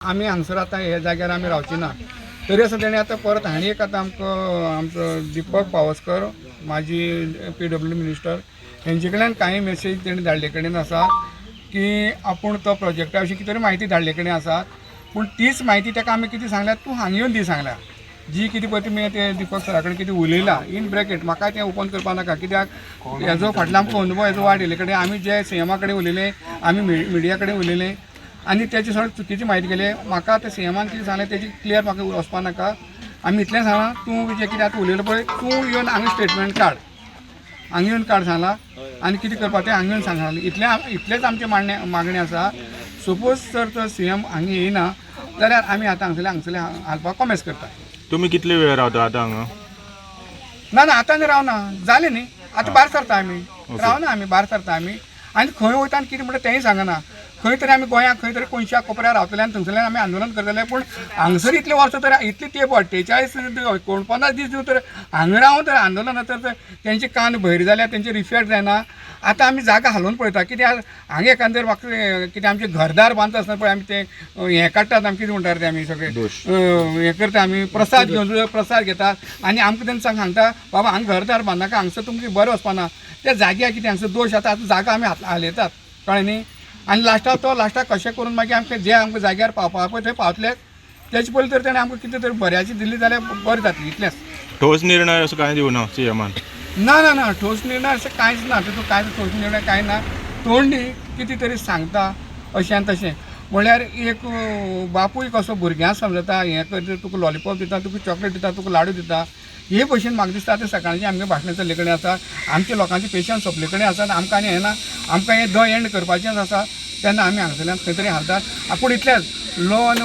आम्ही हांगसर आता ह्या जाग्यार आम्ही रावची ना तरी असं तेणे आता परत हाणी एक आता आमचो दीपक पावसकर माजी PW मिनिस्टर हेंचे कडल्यान कांय मेसेज तेणी धाडले कडेन आसा की आपूण तो प्रोजेक्टा विशीं कितें तरी म्हायती धाडले कडेन आसा पूण तीच म्हायती ताका आमी कितें सांगल्या तूं हांगा येवन दी सांगल्या जी कितें पळय तुमी ते दीपक सरा कडेन कितें उलयलां इन ब्रॅकेट म्हाका तें ओपन करपा नाका कित्याक हेजो फाटलो आमकां अनुभव हेजो वाड येयले कडेन आमी जे CMA कडेन उलयले आमी मिडिया कडेन उलयले आनी तेची सगळी चुकीची म्हायती केली म्हाका ते CMAन कितें सांगलें तेजी क्लियर म्हाका वचपा नाका आमी इतलें सांगलां तूं जें कितें आतां उलयलें पळय तूं येवन हांगा स्टेटमेंट काड हांगा येवन काड सांगलां आनी कितें करपा तें हांगा येवन सांगलां इतलेंच आमचें मागणी आसा सपोज जर तो CM हांगा येयना जाल्यार आमी आतां हांगसरले हालपाक कॉमेस करता. तुमी कितले वेळ रावता आतां हांगा? ना आतां आमी रावना जालें न्ही आतां भायर सरता आमी रावना आमी भायर सरता आमी आनी खंय वयता आनी कितें म्हणटा तेंय सांगना खंय तरी आमी गोंयांत खंय तरी कोणशा कोपऱ्यार रावतले आनी थंयसरल्यान आमी आंदोलन करतले पूण हांगसर इतले वर्सां तर इतली तेंप 48 49 दीस दिवन तर हांगा रावन तर आंदोलनां तर तेंचे कान भयर जाल्या तेंचे रिफॅक्ट जायना आतां आमी जागा हालोवन पळयता कित्याक हांगा एखादेर म्हाका कितें आमचे घरदार बांदता आसतना पळय आमी ते हें काडटात आमी कितें म्हणटात ते आमी सगळे हें करता आमी प्रसाद घेवन प्रसाद घेतात आनी आमकां तेंकां सांगता बाबा हांगा घरदार बांदनाका हांगसर तुमकां बरें वचपाना त्या जाग्यार कितें हांगसर दोश आतां जागा आमी हालयतात कळ्ळें न्ही आनी लास्टाक कशें करून मागीर आमकां जे आमकां जाग्यार पावपा पळय थंय पावतले तेचे पयलीं तर तेणें आमकां कितें तरी बऱ्याची दिल्ली जाल्यार बरें जातलें इतलेंच. ठोस निर्णय असो कांय दिवना CMAन? ना ठोस निर्णय अशें कांयच ना तितून कांय ठोस निर्णय कांय ना तोंडी कितें तरी सांगता अशें आनी तशें म्हळ्यार एक बापूय कसो भुरग्यांक समजता हें करता तुका लॉलीपॉप दिता तुका चॉकलेट दिता तुका लाडू दिता हे भशेन म्हाका दिसता आतां सकाळचें आमगे भाशणां चल्ले कडेन आसा आमच्या लोकांचे पेशंट सोंपले कडेन आसात आमकां आनी हें ना आमकां हें एंड करपाचेंच आसा तेन्ना आमी हांगसरल्यान खंय तरी हालतात पूण इतलेंच लॉ आनी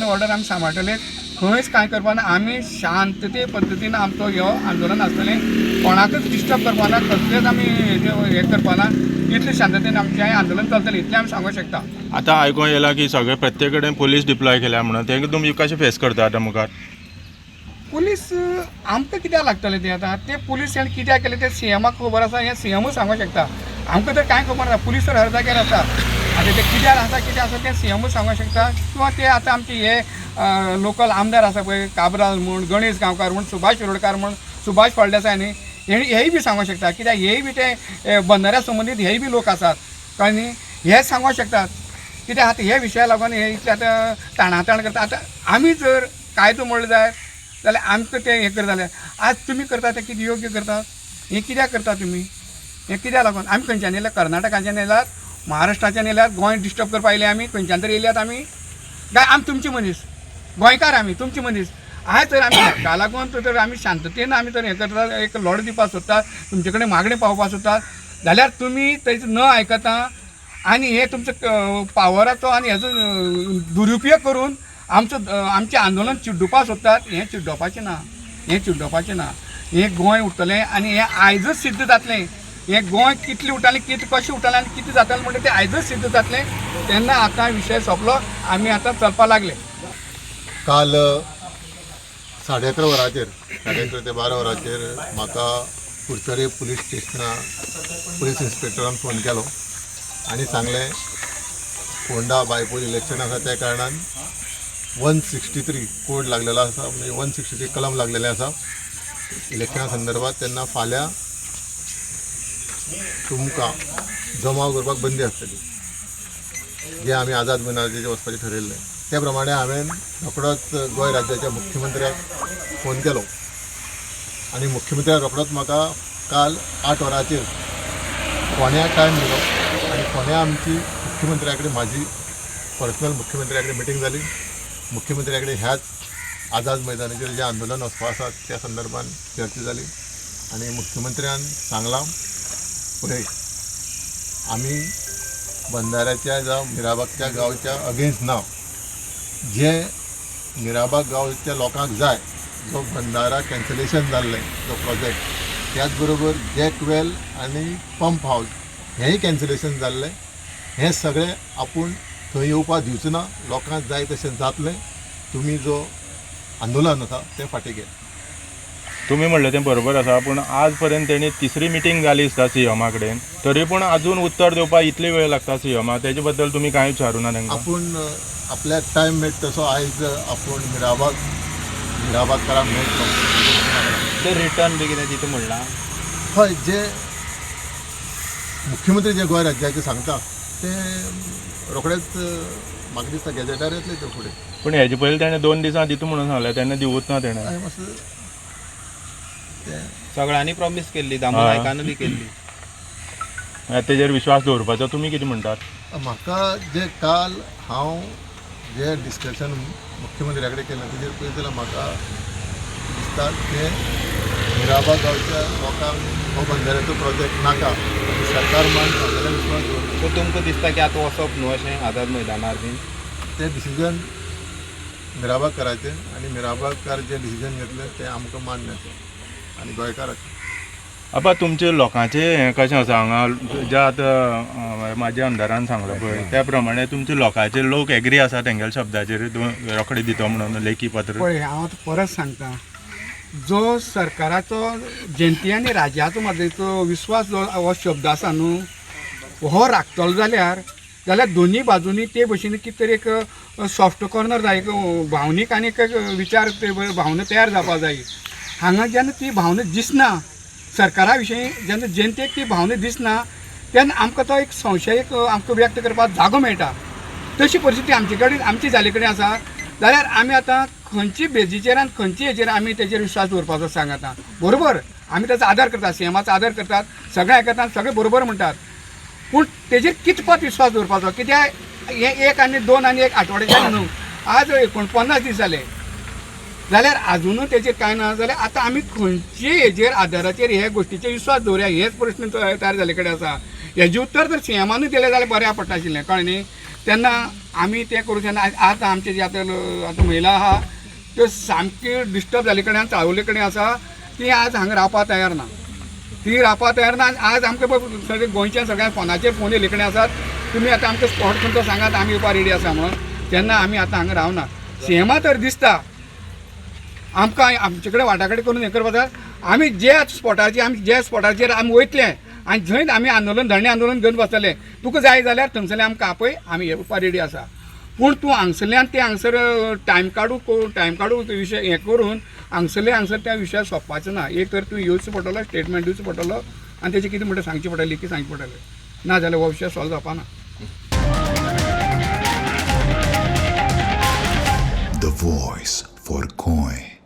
ऑर्डर आमी सांबाळटले खंयच कांय करपाना आमी शांतते पद्दतीन आमचो ह्यो आंदोलन आसतलें कोणाकच डिस्टर्ब करपाना कसलेच आमी हें करपाना इतले शांततेन आमचें आंदोलन चलतलें इतलें आमी सांगूंक शकता. आतां आयकूंक येला की सगळे प्रत्येक कडेन पुलीस डिप्लॉय केल्या म्हणून तें तुमी कशें फेस करता आतां मुखार? पुलीस आमकां कित्याक लागतलें तें आतां ते पुलीस हेणें कित्याक केलें तें CMाक खबर आसा हें CMूच सांगूंक शकता आमकां तर कांय खबर ना पुलीस तर हर जाग्यार आसा आतां ते कित्याक आसा कितें आसा तें CMूच सांगूंक शकता किंवा ते आतां आमचे हे लोकल आमदार आसा पळय काबराल म्हूण गणेश गांवकार म्हूण सुभाष शिरोडकार म्हूण सुभाष फळदेसाय न्ही हेय बी सांगूंक शकता कित्याक हेय बी ते बंधाऱ्या संबंदीत हेय बी लोक आसात कळ्ळें न्ही हेच सांगूंक शकतात कित्याक आतां हे विशया लागून हे इतले आतां ताणाताण करता आतां आमी जर कायदो म्हणलो जाल्यार आमकां तें हें करता जाल्यार आज तुमी करता तें कितें योग्य करतात हें कित्याक करता तुमी हें कित्याक लागून आमी खंयच्यान येयल्यात कर्नाटकाच्यान येयल्यात महाराष्ट्राच्यान येयल्यात गोंय डिस्टर्ब करपाक येयले आमी खंयच्यान तरी येयल्यात आमी काय आमी तुमचे मनीस गोंयकार आमी तुमचे मनीस आयज तर आमी हाका लागून तर आमी शांततेन आमी तर हें करतात एक लढो दिवपाक सोदतात तुमचे कडेन मागणी पावोवपाक सोदतात जाल्यार तुमी तें न आयकता आनी हे तुमचो पावराचो आनी हेजो दुरुपयोग करून आमचें आंदोलन चिड्डुवपाक सोदतात हें चिड्डोवपाचें ना हें गोंय उरतलें आनी हें आयजच सिद्ध जातलें हें गोंय कितलें उरतालें कशें उरतालें आनी कितें जातालें म्हणटा तें आयजच सिद्ध जातलें तेन्ना आतां विशय सोंपलो आमी आतां चलपाक लागले. काल 11:30 वरांचेर 11:30 ते 12 वरांचेर म्हाका कुडचरे पुलीस स्टेशना पुलीस इन्स्पेक्टरान फोन केलो आनी सांगलें फोंडा बायपोल इलेक्शन आसा त्या कारणान 163 कोड लागलेलो आसा म्हणजे 163 कलम लागलेले आसा इलेक्शना संदर्भात तेन्ना फाल्यां तुमकां जमाव करपाक बंदी आसतली जे आमी आझाद मैदानाचेर वचपाचें ठरयल्लें त्या प्रमाणे हांवें रोखडोच गोंय राज्याच्या मुख्यमंत्र्याक फोन केलो आनी मुख्यमंत्र्याक रोखडोच म्हाका काल 8 वरांचेर फोण्या टायम दिलो आनी फोण्या आमची मुख्यमंत्र्या कडेन म्हाजी पर्सनल मुख्यमंत्र्या कडेन मिटींग जाली मुख्यमंत्र्या कडेन ह्याच आझाद मैदानाचेर जें आंदोलन वचपा आसा त्या संदर्भान चर्चा जाली आनी मुख्यमंत्र्यान सांगलां पळय आमी बंधाऱ्याच्या जावं मिराबागच्या गांवच्या अगेन्स्ट ना जे मिराबाग गांवच्या लोकांक जाय जो बंधारा कॅन्सलेशन जाल्लें जो प्रोजेक्ट त्याच बरोबर जॅक वेल आनी पंप हावस हेंय कॅन्सलेशन जाल्लें हें सगळें आपूण थंय येवपाक दिवचें ना लोकांक जाय तशें जातलें तुमी जो आंदोलन आसा तें फाटीं घे. तुम्ही म्हणलें तें बरोबर आसा पूण आज पर्यंत तेणी तिसरी मिटींग जाली आसता CMा कडेन तरी पूण अजून उत्तर दिवपाक इतले वेळ लागता CMा तेजे बद्दल तुमी कांय विचारूं ना तांकां? आपूण आपल्याक टायम मेळटा तसो आयज आपूण मिराबागकारांक मेळटलो. ते रिटर्न बी कितें दिता म्हणलां. हय, जे मुख्यमंत्री जे गोंय राज्याचे सांगता ते रोखडेच म्हाका दिसता गॅजेटार येतले ते फुडें. पूण हेजे पयलीं ताणें 2 दिसां दिता म्हणून सांगलें, तेन्ना दिवूच ना तेणें. हय, मातसो ते सगळ्यांनी प्रॉमिस केल्ली, दामू हय. नायकान बी केल्ली. तेजेर विश्वास दवरपाचो तुमी कितें म्हणटात? म्हाका जे काल हांव जे डिस्कशन मुख्यमंत्र्या कडेन केलें तेजेर पळयत जाल्यार म्हाका दिसता की मिराबाग गांवच्या लोकांक हो बंधाऱ्याचो प्रोजेक्ट नाका. सरकार मान हांगेलो विश्वास दवरता. सो तुमकां दिसता की आतां वचप न्हू अशें आझाद मैदानार बीन. ते डिसिजन मिराबागकाराचें आनी मिराबागकार जे डिसिजन घेतलें तें आमकां मान्य आसा आनी गोंयकाराचें. आपा तुमचे लोकांचे हें कशें आसा हांगा जें आतां म्हाज्या आमदारान सांगलां पळय त्या प्रमाणे तुमचे लोकांचे लोक एग्री आसा तेंगेल्या शब्दाचेर रोखडे दितो म्हणून लेखी पत्र. पळय हांव आतां परत सांगता, जो सरकाराचो जनते आनी राज्याचो मदेचो विश्वास जो हो शब्द आसा न्हू हो राखतलो जाल्यार दोनी बाजूनी ते भशेन कितें तरी एक सॉफ्ट कॉर्नर जाय, एक भावनीक आनी एक विचार भावना तयार जावपाक जाय. हांगा जेन्ना ती भावना दिसना सरकारा विशीं, जेन्ना जनतेक ती भावना दिसना तेन्ना आमकां तो एक संशय आमकां व्यक्त करपाक जागो मेळटा. तशी परिस्थिती आमची जाले कडेन आसा जाल्यार आमी आतां खंयची बेजीचेर आनी खंयची हेचेर आमी तेजेर विश्वास दवरपाचो सांग. आतां बरोबर आमी ताचो आदर करतात, सीएमाचो आदर करतात, सगळे आयकतात, सगळे बरोबर म्हणटात, पूण तेजेर कितपत विश्वास दवरपाचो? कित्याक हे 1 आनी 2 आनी 1 आठवड्याच्यान न्हू, आज 49 दीस जाले जाल्यार आजुनूय तेजेर कांय ना. जाल्यार आतां आमी खंयचे हेजेर आदाराचेर हे गोश्टीचेर विश्वास दवरया हेच प्रश्न तयार जाले कडेन आसा. हेजें उत्तर जर सीएमानूय दिलें जाल्यार बऱ्या पडटा आशिल्लें, कळ्ळें न्ही. तेन्ना आमी तें करूं तेन्ना आतां आमचे जे आतां महिला आहा त्यो सामकी डिस्टर्ब जाले कडेन चाळवले कडेन आसा, ती आज हांगा रावपाक तयार ना. ती रावपाक तयार ना. आज आमकां सगळे गोंयच्या सगळ्या फोनाचेर फोन येयले कडेन आसात, तुमी आतां आमकां स्पॉट खंयचो सांगात, आमी येवपाक रेडी आसा म्हणून. तेन्ना आमी आतां हांगा रावना. सीएमा तर दिसता आमकां आमचे कडेन वाटाघाटी करून हें करपाक जाय. आमी जे स्पॉटाचेर आमी वयतले आनी जंय आमी धरणे आंदोलन घेवन बसतले, तुका जाय जाल्यार थंयसरले आमकां आपय, आमी येवपाक रेडी आसा. पूण तूं हांगसरल्यान ते हांगसर टायम काडू विशय हें करून हांगसर त्या विशयार सोंपपाचो ना. एक तर तूं येवचो पडटलो, स्टेटमेंट दिवचो पडटलो आनी तेजें कितें म्हणटा सांगचें पडटलें, लेखी सांगचें पडटलें, ना जाल्यार हो विशय solve जावपाना. The voice for Coin.